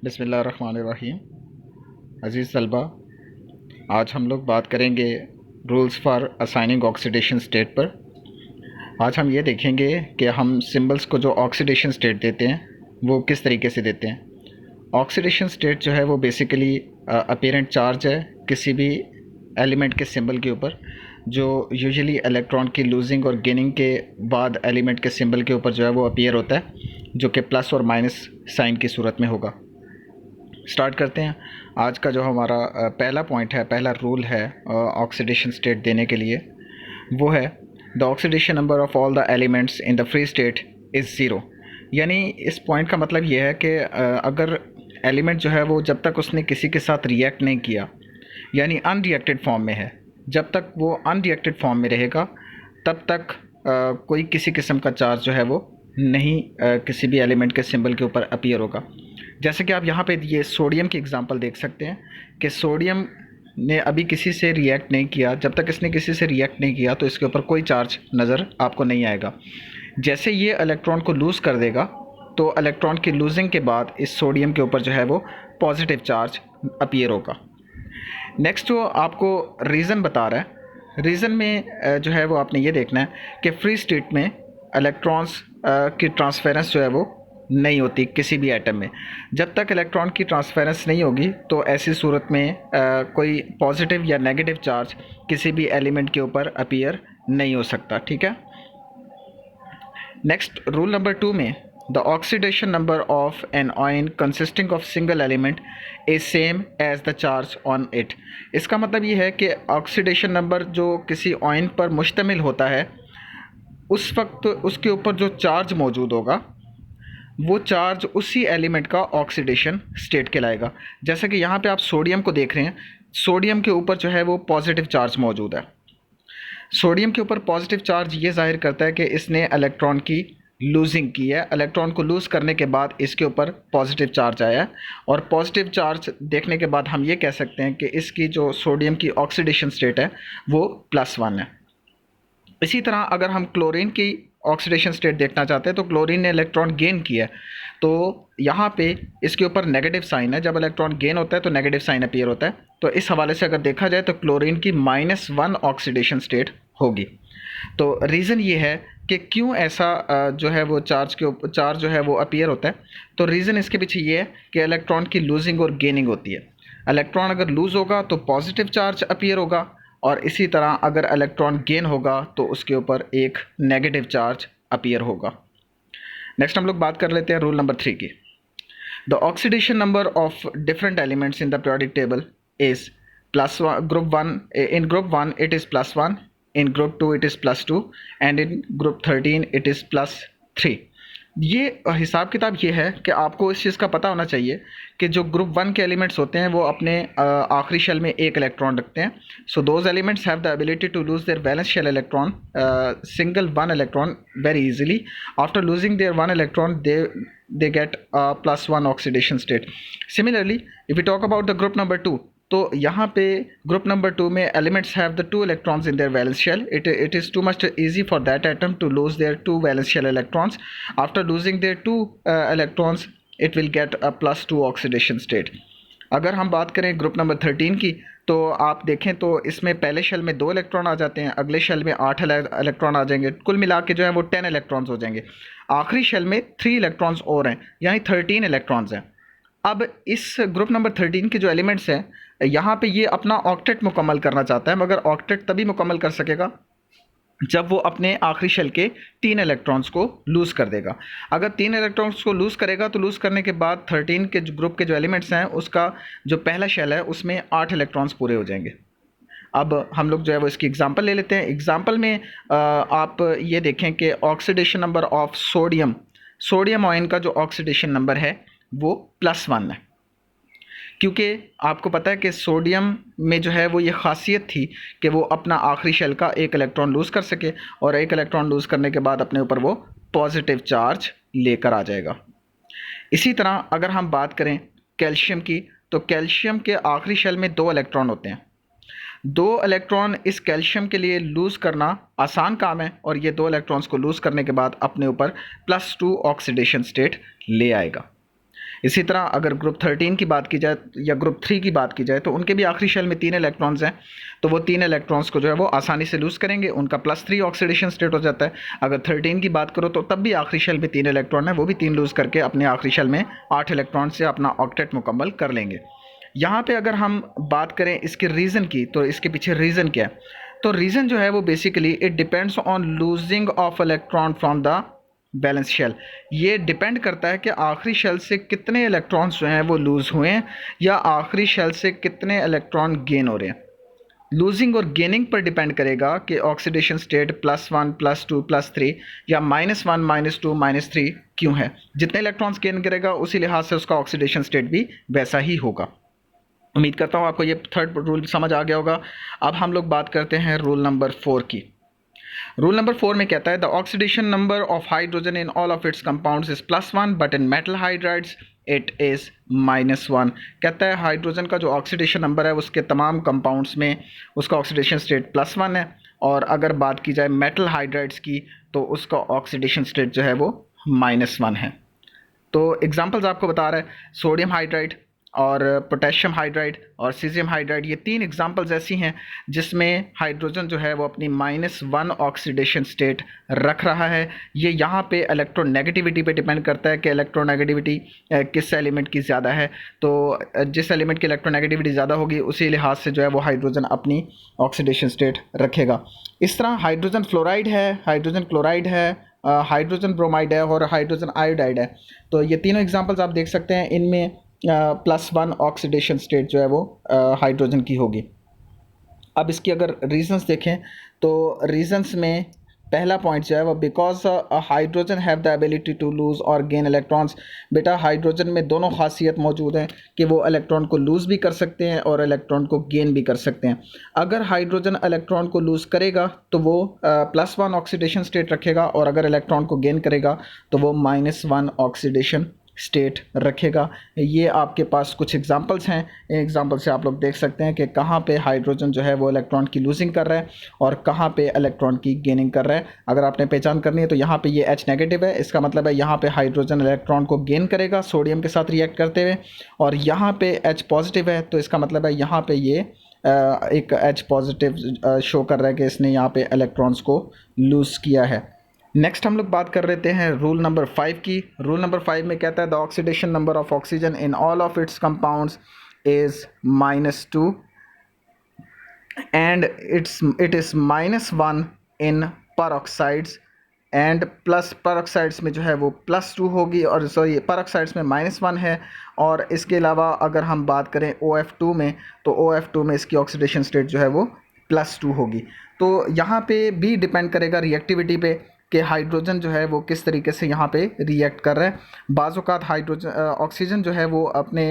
बिस्मिल्लाहिर्रहमानिर्रहीम। अज़ीज़ तलबा, आज हम लोग बात करेंगे rules for assigning oxidation state पर। आज हम ये देखेंगे कि हम सिंबल्स को जो ऑक्सीडेशन स्टेट देते हैं वो किस तरीके से देते हैं। ऑक्सीडेशन स्टेट जो है वो बेसिकली अपीरेंट चार्ज है किसी भी एलिमेंट के सिंबल के ऊपर, जो यूजुअली इलेक्ट्रॉन की लूजिंग और गेनिंग के बाद एलिमेंट के सिंबल के ऊपर जो है वो अपीयर होता है, जो कि प्लस और माइनस साइन की सूरत में होगा। स्टार्ट करते हैं। आज का जो हमारा पहला पॉइंट है, पहला रूल है ऑक्सीडेशन स्टेट देने के लिए, वो है the oxidation number of all the elements in the free state is zero. यानी इस पॉइंट का मतलब ये है कि अगर एलिमेंट जो है वो जब तक उसने किसी के साथ रिएक्ट नहीं किया, यानी अनरिएक्टेड फॉर्म में है, जब तक वो अनरिएक्टेड फॉर्म में रहेगा तब तक कोई किसी किस्म का चार्ज जो है वो नहीं किसी भी एलिमेंट के सिंबल के ऊपर अपीयर होगा। जैसे कि आप यहाँ पे ये सोडियम की एग्जांपल देख सकते हैं कि सोडियम ने अभी किसी से रिएक्ट नहीं किया। जब तक इसने किसी से रिएक्ट नहीं किया तो इसके ऊपर कोई चार्ज नज़र आपको नहीं आएगा। जैसे ये इलेक्ट्रॉन को लूज़ कर देगा तो इलेक्ट्रॉन की लूजिंग के बाद इस सोडियम के ऊपर जो है वो पॉजिटिव चार्ज अपीयर होगा। नेक्स्ट जो आपको रीज़न बता रहा है, रीज़न में जो है वो आपने ये देखना है कि फ्री स्टेट में इलेक्ट्रॉन्स की ट्रांसफेरेंस जो है वो नहीं होती किसी भी एटम में। जब तक इलेक्ट्रॉन की ट्रांसफेरेंस नहीं होगी तो ऐसी सूरत में कोई पॉजिटिव या नेगेटिव चार्ज किसी भी एलिमेंट के ऊपर अपीयर नहीं हो सकता। ठीक है। नेक्स्ट रूल नंबर 2 में the oxidation number of an ion consisting of single element is same as the charge on it. इसका मतलब ये है कि ऑक्सीडेशन नंबर जो किसी आयन पर मुश्तमिल होता है, उस वक्त उसके ऊपर जो चार्ज मौजूद होगा वो चार्ज उसी एलिमेंट का ऑक्सीडेशन स्टेट कहलाएगा। जैसे कि यहाँ पे आप सोडियम को देख रहे हैं, सोडियम के ऊपर जो है वो पॉजिटिव चार्ज मौजूद है। सोडियम के ऊपर पॉजिटिव चार्ज ये जाहिर करता है कि इसने इलेक्ट्रॉन की लूजिंग की है। इलेक्ट्रॉन को लूज़ करने के बाद इसके ऊपर पॉजिटिव चार्ज आया है, और पॉजिटिव चार्ज देखने के बाद हम ये कह सकते हैं कि इसकी जो सोडियम की ऑक्सीडेशन स्टेट है वो +1 है। इसी तरह अगर हम क्लोरीन की ऑक्सीडेशन स्टेट देखना चाहते हैं तो क्लोरीन ने इलेक्ट्रॉन गेन किया है, तो यहाँ पे इसके ऊपर नेगेटिव साइन है। जब इलेक्ट्रॉन गेन होता है तो नेगेटिव साइन अपीयर होता है। तो इस हवाले से अगर देखा जाए तो क्लोरीन की -1 ऑक्सीडेशन स्टेट होगी। तो रीज़न ये है कि क्यों ऐसा जो है वो चार्ज जो है वो अपीयर होता है। तो रीज़न इसके पीछे ये है कि इलेक्ट्रॉन की लूजिंग और गेनिंग होती है। इलेक्ट्रॉन अगर लूज़ होगा तो पॉजिटिव चार्ज अपीयर होगा, और इसी तरह अगर इलेक्ट्रॉन गेन होगा तो उसके ऊपर एक नेगेटिव चार्ज अपीयर होगा। नेक्स्ट हम लोग बात कर लेते हैं रूल नंबर 3 की। The oxidation number of different elements in the periodic table is +1। Group 1 it is +1, in group 2 it is +2 and in group 13 it is +3। ये हिसाब किताब ये है कि आपको इस चीज़ का पता होना चाहिए कि जो ग्रुप 1 के एलिमेंट्स होते हैं वो अपने आखिरी शेल में एक इलेक्ट्रॉन रखते हैं। So those elements have the ability to lose their valence shell electron single 1 electron very easily. After losing their 1 electron they get a +1 oxidation state. Similarly if you talk about the group number 2, तो यहाँ पे group number 2 में elements have the 2 electrons in their valence shell. It is too much easy for that atom to lose their 2 valence shell electrons. After losing their 2 electrons it will get a +2 oxidation state. अगर हम बात करें group number 13 की, तो आप देखें तो इसमें पहले शेल में 2 इलेक्ट्रॉन आ जाते हैं, अगले शेल में 8 इलेक्ट्रॉन आ जाएंगे, कुल मिला के जो है वो 10 इलेक्ट्रॉन्स हो जाएंगे। आखिरी शेल में 3 इलेक्ट्रॉन्स और हैं, यानी 13 इलेक्ट्रॉन्स हैं। अब इस ग्रुप नंबर 13 के जो एलिमेंट्स हैं, यहाँ पे ये अपना ऑक्टेट मुकम्मल करना चाहता है, मगर ऑक्टेट तभी मुकम्मल कर सकेगा जब वो अपने आखिरी शेल के 3 इलेक्ट्रॉन्स को लूज़ कर देगा। अगर 3 इलेक्ट्रॉन्स को लूज़ करेगा तो लूज़ करने के बाद 13 के ग्रुप के जो एलिमेंट्स हैं उसका जो पहला शेल है उसमें 8 इलेक्ट्रॉन्स पूरे हो जाएंगे। अब हम लोग जो है वो इसकी एग्जांपल ले लेते हैं। एग्जांपल में आप ये देखें कि oxidation number of sodium ion का जो ऑक्सीडेशन नंबर है वो +1 है, क्योंकि आपको पता है कि सोडियम में जो है वो ये खासियत थी कि वो अपना आखिरी शेल का एक इलेक्ट्रॉन लूज़ कर सके, और एक इलेक्ट्रॉन लूज़ करने के बाद अपने ऊपर वो पॉजिटिव चार्ज लेकर आ जाएगा। इसी तरह अगर हम बात करें कैल्शियम की, तो कैल्शियम के आखिरी शेल में 2 इलेक्ट्रॉन होते हैं। 2 इलेक्ट्रॉन इस कैल्शियम के लिए लूज़ करना आसान काम है, और ये 2 इलेक्ट्रॉन्स को लूज़ करने के बाद अपने ऊपर +2 ऑक्सीडेशन स्टेट ले आएगा। इसी तरह अगर ग्रुप 13 की बात की जाए या ग्रुप 3 की बात की जाए तो उनके भी आखिरी शेल में 3 इलेक्ट्रॉन्स हैं, तो वो 3 इलेक्ट्रॉन्स को जो है वो आसानी से लूज़ करेंगे, उनका +3 ऑक्सीडेशन स्टेट हो जाता है। अगर 13 की बात करो तो तब भी आखिरी शेल में 3 इलेक्ट्रॉन है, वो भी 3 लूज़ करके अपने आखिरी शेल में 8 इलेक्ट्रॉन से अपना ऑक्टेट मुकम्मल कर लेंगे। यहाँ पे अगर हम बात करें इसके रीज़न की, तो इसके पीछे रीज़न क्या है? तो रीज़न जो है वो basically it depends on losing of electron from the valence shell. ये डिपेंड करता है कि आखिरी शेल से कितने इलेक्ट्रॉन्स जो हैं वो लूज़ हुए हैं या आखिरी शेल से कितने इलेक्ट्रॉन गेन हो रहे हैं। लूजिंग और गेनिंग पर डिपेंड करेगा कि ऑक्सीडेशन स्टेट +1 +2 +3 या -1 -2 -3 क्यों है। जितने इलेक्ट्रॉन्स गेन करेगा उसी लिहाज से उसका ऑक्सीडेशन स्टेट भी वैसा ही होगा। उम्मीद करता हूँ आपको ये थर्ड रूल समझ आ गया होगा। अब हम लोग बात करते हैं रूल नंबर 4 की। रूल नंबर 4 में कहता है the oxidation number of hydrogen in all of its compounds is +1 but in metal hydrides it is -1। कहता है हाइड्रोजन का जो ऑक्सीडेशन नंबर है उसके तमाम कंपाउंड्स में उसका ऑक्सीडेशन स्टेट +1 है, और अगर बात की जाए मेटल हाइड्राइड्स की तो उसका ऑक्सीडेशन स्टेट जो है वो -1 है। तो एग्जांपल्स आपको बता रहा है, सोडियम हाइड्राइड और पोटेशियम हाइड्राइड और सीजियम हाइड्राइड, ये 3 एग्जांपल्स ऐसी हैं जिसमें हाइड्रोजन जो है वो अपनी -1 ऑक्सीडेशन स्टेट रख रहा है। ये यहाँ पे इलेक्ट्रोनेगेटिविटी पे डिपेंड करता है कि इलेक्ट्रोनेगेटिविटी किस एलिमेंट की ज़्यादा है। तो जिस एलिमेंट की इलेक्ट्रोनेगेटिविटी ज़्यादा होगी उसी लिहाज से जो है वो हाइड्रोजन अपनी ऑक्सीडेशन स्टेट रखेगा। इस तरह हाइड्रोजन फ्लोराइड है, हाइड्रोजन क्लोराइड है, हाइड्रोजन ब्रोमाइड है और हाइड्रोजन आयोडाइड है। तो ये तीनों एग्जांपल्स आप देख सकते हैं, इनमें +1 ऑक्सीडेशन स्टेट जो है वो हाइड्रोजन की होगी। अब इसकी अगर रीजंस देखें तो रीजंस में पहला पॉइंट जो है वो because hydrogen have the ability to lose और गेन इलेक्ट्रॉन्स। बेटा हाइड्रोजन में दोनों खासियत मौजूद हैं कि वो इलेक्ट्रॉन को लूज़ भी कर सकते हैं और इलेक्ट्रॉन को गेन भी कर सकते हैं। अगर हाइड्रोजन इलेक्ट्रॉन को लूज़ करेगा तो वो +1 ऑक्सीडेशन स्टेट रखेगा, और अगर इलेक्ट्रॉन को गेन करेगा तो वो -1 ऑक्सीडेशन स्टेट रखेगा। ये आपके पास कुछ एग्जांपल्स हैं, एग्जांपल से आप लोग देख सकते हैं कि कहाँ पे हाइड्रोजन जो है वो इलेक्ट्रॉन की लूजिंग कर रहा है और कहाँ पे इलेक्ट्रॉन की गेनिंग कर रहा है। अगर आपने पहचान करनी है तो यहाँ पे ये H नेगेटिव है, इसका मतलब है यहाँ पे हाइड्रोजन इलेक्ट्रॉन को गेन करेगा सोडियम के साथ रिएक्ट करते हुए, और यहाँ पे H पॉजिटिव है तो इसका मतलब है यहाँ पे ये एक H पॉजिटिव शो कर रहा है कि इसने यहाँ पे इलेक्ट्रॉन्स को लूज़ किया है। नेक्स्ट हम लोग बात कर लेते हैं रूल नंबर 5 की। रूल नंबर 5 में कहता है the oxidation number of oxygen in all of its compounds is -2 and it is -1 in peroxides and plus peroxides में जो है वो +2 होगी, और सॉरी परऑक्साइड्स में -1 है। और इसके अलावा अगर हम बात करें OF2 में तो OF2 में इसकी ऑक्सीडेशन स्टेट जो है वो +2 होगी। तो यहाँ पे भी डिपेंड करेगा रिएक्टिविटी पे कि हाइड्रोजन जो है वो किस तरीके से यहाँ पे रिएक्ट कर रहा है। बाज़ औक़ात हाइड्रोजन ऑक्सीजन जो है वो अपने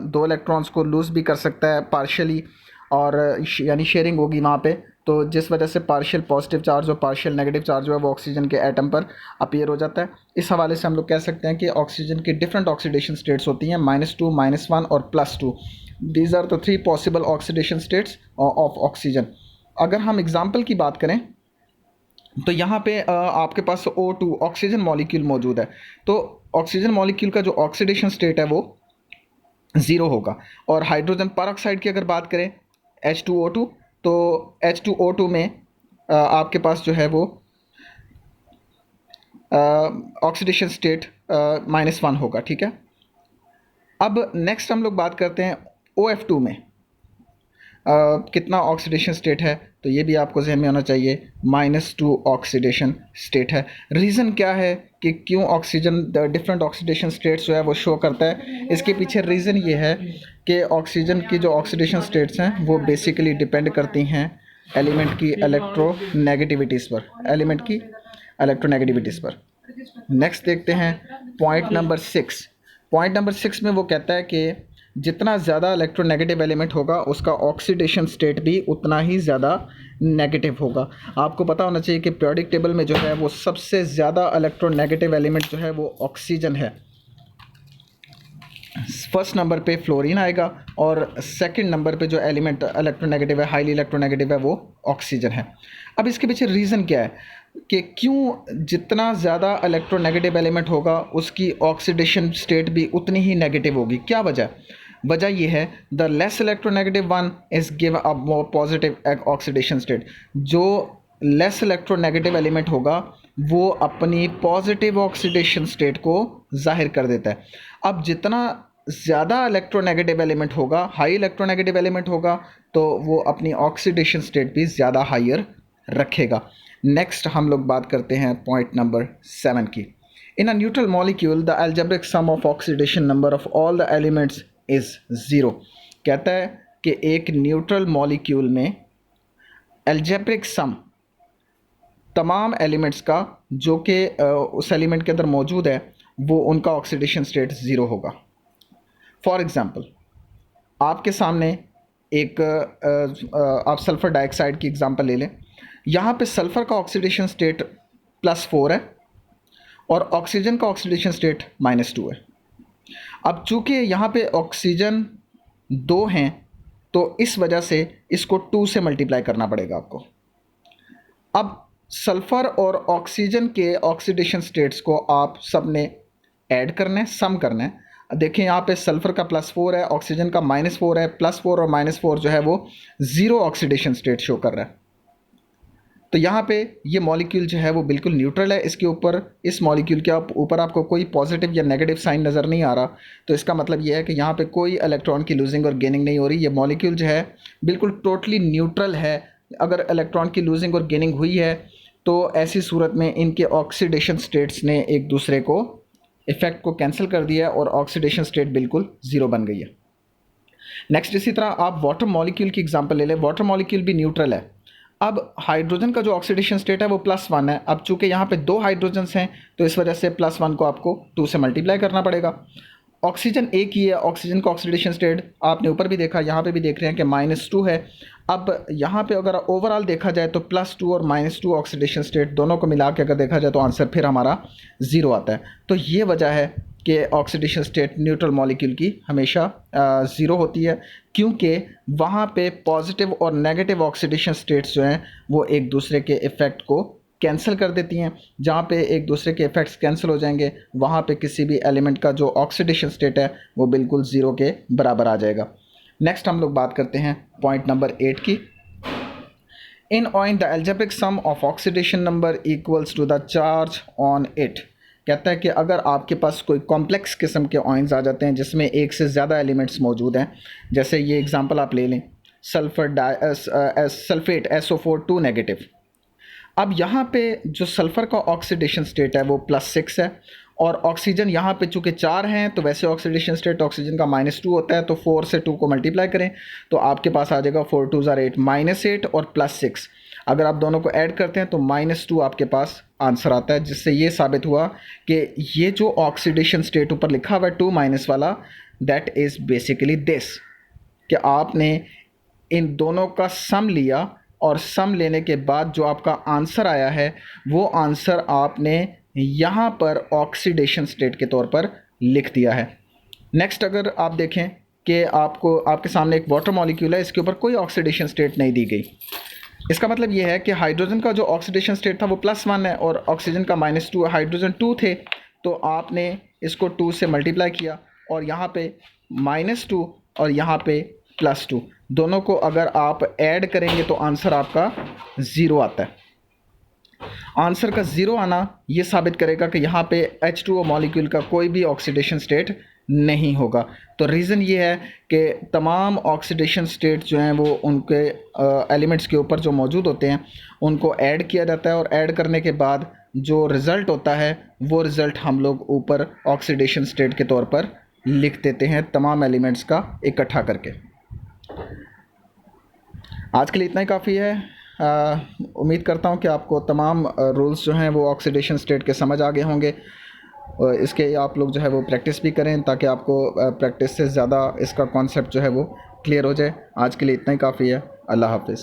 2 इलेक्ट्रॉन्स को लूज़ भी कर सकता है पार्शियली, और यानी शेयरिंग होगी वहाँ पे, तो जिस वजह से पार्शियल पॉजिटिव चार्ज और पार्शियल नेगेटिव चार्ज जो है वो ऑक्सीजन के एटम पर अपीयर हो जाता है। इस हवाले से हम लोग कह सकते हैं कि ऑक्सीजन की डिफरेंट ऑक्सीडेशन स्टेट्स होती हैं, -2 -1 और +2। These are the 3 possible oxidation states of oxygen. अगर हम एग्जाम्पल की बात करें तो यहाँ पे आपके पास O2 ऑक्सीजन मॉलिक्यूल मौजूद है, तो ऑक्सीजन मॉलिक्यूल का जो ऑक्सीडेशन स्टेट है वो 0 होगा। और हाइड्रोजन परऑक्साइड की अगर बात करें H2O2, तो H2O2 में आपके पास जो है वो ऑक्सीडेशन स्टेट -1 होगा, ठीक है। अब नेक्स्ट हम लोग बात करते हैं OF2 में कितना ऑक्सीडेशन स्टेट है, तो ये भी आपको जहन में होना चाहिए, -2 ऑक्सीडेशन स्टेट है। रीज़न क्या है कि क्यों ऑक्सीजन डिफरेंट ऑक्सीडेशन स्टेट्स जो है वो शो करता है? इसके पीछे रीज़न ये है कि ऑक्सीजन की जो ऑक्सीडेशन स्टेट्स हैं वो बेसिकली डिपेंड करती हैं एलिमेंट की इलेक्ट्रोनेगेटिविटीज़ पर, एलिमेंट की इलेक्ट्रोनेगेटिविटीज़ पर। नेक्स्ट देखते हैं पॉइंट नंबर 6। पॉइंट नंबर 6 में वो कहता है कि जितना ज़्यादा इलेक्ट्रोनेगेटिव एलिमेंट होगा उसका ऑक्सीडेशन स्टेट भी उतना ही ज़्यादा नेगेटिव होगा। आपको पता होना चाहिए कि पीरियोडिक टेबल में जो है वो सबसे ज़्यादा इलेक्ट्रोनेगेटिव एलिमेंट जो है वो ऑक्सीजन है। फर्स्ट नंबर पे फ्लोरीन आएगा और सेकंड नंबर पे जो एलिमेंट इलेक्ट्रोनेगेटिव है, हाईली इलेक्ट्रोनेगेटिव है, वो ऑक्सीजन है। अब इसके पीछे रीज़न क्या है कि क्यों जितना ज़्यादा इलेक्ट्रोनेगेटिव एलिमेंट होगा उसकी ऑक्सीडेशन स्टेट भी उतनी ही नेगेटिव होगी। क्या वजह? वजह ये है the less electronegative one is give a more positive oxidation state. जो लेस इलेक्ट्रोनेगेटिव एलिमेंट होगा वो अपनी पॉजिटिव ऑक्सीडेशन स्टेट को जाहिर कर देता है। अब जितना ज़्यादा इलेक्ट्रोनेगेटिव एलिमेंट होगा, हाई इलेक्ट्रोनेगेटिव एलिमेंट होगा, तो वो अपनी ऑक्सीडेशन स्टेट भी ज़्यादा हायर रखेगा। नेक्स्ट हम लोग बात करते हैं पॉइंट नंबर 7 की। In a neutral molecule the algebraic sum of oxidation number of all the elements is zero. कहता है कि एक न्यूट्रल मॉलिक्यूल में अलजेब्रिक सम तमाम एलिमेंट्स का जो कि उस एलिमेंट के अंदर मौजूद है वो उनका ऑक्सीडेशन स्टेट ज़ीरो होगा। फॉर एग्ज़ाम्पल आपके सामने एक आप सल्फ़र डाइऑक्साइड की एग्ज़ाम्पल ले लें। यहाँ पे सल्फ़र का ऑक्सीडेशन स्टेट +4 है और ऑक्सीजन का ऑक्सीडेशन स्टेट -2 है। अब चूँकि यहाँ पे ऑक्सीजन 2 हैं तो इस वजह से इसको 2 से मल्टीप्लाई करना पड़ेगा आपको। अब सल्फ़र और ऑक्सीजन के ऑक्सीडेशन स्टेट्स को आप सब ने ऐड करना है, सम करना है। देखें यहाँ पे सल्फ़र का +4 है, ऑक्सीजन का -4 है। +4 और -4 जो है वो ज़ीरो ऑक्सीडेशन स्टेट शो कर रहा है। तो यहाँ पे ये मॉलिक्यूल जो है वो बिल्कुल न्यूट्रल है। इसके ऊपर, इस मॉलिक्यूल के ऊपर आपको कोई पॉजिटिव या नेगेटिव साइन नज़र नहीं आ रहा। तो इसका मतलब ये है कि यहाँ पे कोई इलेक्ट्रॉन की लूजिंग और गेनिंग नहीं हो रही। ये मॉलिक्यूल जो है बिल्कुल टोटली न्यूट्रल है। अगर इलेक्ट्रॉन की लूजिंग और गेनिंग हुई है तो ऐसी सूरत में इनके ऑक्सीडेशन स्टेट्स ने एक दूसरे को इफ़ेक्ट को कैंसिल कर दिया है और ऑक्सीडेशन स्टेट बिल्कुल ज़ीरो बन गई है। नेक्स्ट इसी तरह आप वाटर मॉलिक्यूल की एग्जांपल ले लें। वाटर मॉलिक्यूल भी न्यूट्रल है। अब हाइड्रोजन का जो ऑक्सीडेशन स्टेट है वो +1 है। अब चूँकि यहाँ पे 2 हाइड्रोजन्स हैं तो इस वजह से +1 को आपको 2 से मल्टीप्लाई करना पड़ेगा। ऑक्सीजन एक ही है। ऑक्सीजन का ऑक्सीडेशन स्टेट आपने ऊपर भी देखा, यहाँ पे भी देख रहे हैं कि -2 है। अब यहाँ पे अगर ओवरऑल देखा जाए तो +2 और -2 ऑक्सीडेशन स्टेट दोनों को मिला के अगर देखा जाए तो आंसर फिर हमारा 0 आता है। तो ये वजह है कि ऑक्सीडेशन स्टेट न्यूट्रल मॉलिक्यूल की हमेशा 0 होती है, क्योंकि वहाँ पे पॉजिटिव और नेगेटिव ऑक्सीडेशन स्टेट्स जो हैं वो एक दूसरे के इफ़ेक्ट को कैंसिल कर देती हैं। जहाँ पे एक दूसरे के इफ़ेक्ट्स कैंसिल हो जाएंगे वहाँ पे किसी भी एलिमेंट का जो ऑक्सीडेशन स्टेट है वो बिल्कुल 0 के बराबर आ जाएगा। नेक्स्ट हम लोग बात करते हैं पॉइंट नंबर 8 की। In ion the algebraic sum of oxidation number equals to the charge on it. कहता है कि अगर आपके पास कोई कॉम्प्लेक्स किस्म के ऑइंस आ जाते हैं जिसमें एक से ज़्यादा एलिमेंट्स मौजूद हैं, जैसे ये एग्जांपल आप ले लें सल्फेट SO4 2 नेगेटिव। अब यहाँ पे जो सल्फ़र का ऑक्सीडेशन स्टेट है वो +6 है और ऑक्सीजन यहाँ पे चूँकि 4 हैं तो वैसे ऑक्सीडेशन स्टेट ऑक्सीजन का -2 होता है। तो 4 से 2 को मल्टीप्लाई करें तो आपके पास आ जाएगा 4 2 ज़ार 8 -8 और +6। अगर आप दोनों को ऐड करते हैं तो -2 आपके पास आंसर आता है, जिससे ये साबित हुआ कि ये जो ऑक्सीडेशन स्टेट ऊपर लिखा हुआ है 2- वाला, दैट इज़ बेसिकली दिस, कि आपने इन दोनों का सम लिया और सम लेने के बाद जो आपका आंसर आया है वो आंसर आपने यहाँ पर ऑक्सीडेशन स्टेट के तौर पर लिख दिया है। नेक्स्ट अगर आप देखें कि आपके सामने एक वाटर मॉलिक्यूल है, इसके ऊपर कोई ऑक्सीडेशन स्टेट नहीं दी गई। इसका मतलब ये है कि हाइड्रोजन का जो ऑक्सीडेशन स्टेट था वो +1 है और ऑक्सीजन का -2 है। हाइड्रोजन 2 थे तो आपने इसको 2 से मल्टीप्लाई किया और यहाँ पे -2 और यहाँ पे +2, दोनों को अगर आप ऐड करेंगे तो आंसर आपका 0 आता है। आंसर का 0 आना ये साबित करेगा कि यहाँ पे H2O मॉलिक्यूल का कोई भी ऑक्सीडेशन स्टेट नहीं होगा। तो रीज़न ये है कि तमाम ऑक्सीडेशन स्टेट जो हैं वो उनके एलिमेंट्स के ऊपर जो मौजूद होते हैं उनको ऐड किया जाता है और ऐड करने के बाद जो रिज़ल्ट होता है वो रिज़ल्ट हम लोग ऊपर ऑक्सीडेशन स्टेट के तौर पर लिख देते हैं तमाम एलिमेंट्स का इकट्ठा करके। आज के लिए इतना ही काफ़ी है। उम्मीद करता हूँ कि आपको तमाम रूल्स जो हैं वो ऑक्सीडेशन स्टेट के समझ आ गए होंगे। इसके आप लोग जो है वो प्रैक्टिस भी करें ताकि आपको प्रैक्टिस से ज़्यादा इसका कॉन्सेप्ट जो है वो क्लियर हो जाए। आज के लिए इतना ही काफ़ी है। अल्लाह हाफ़िज़।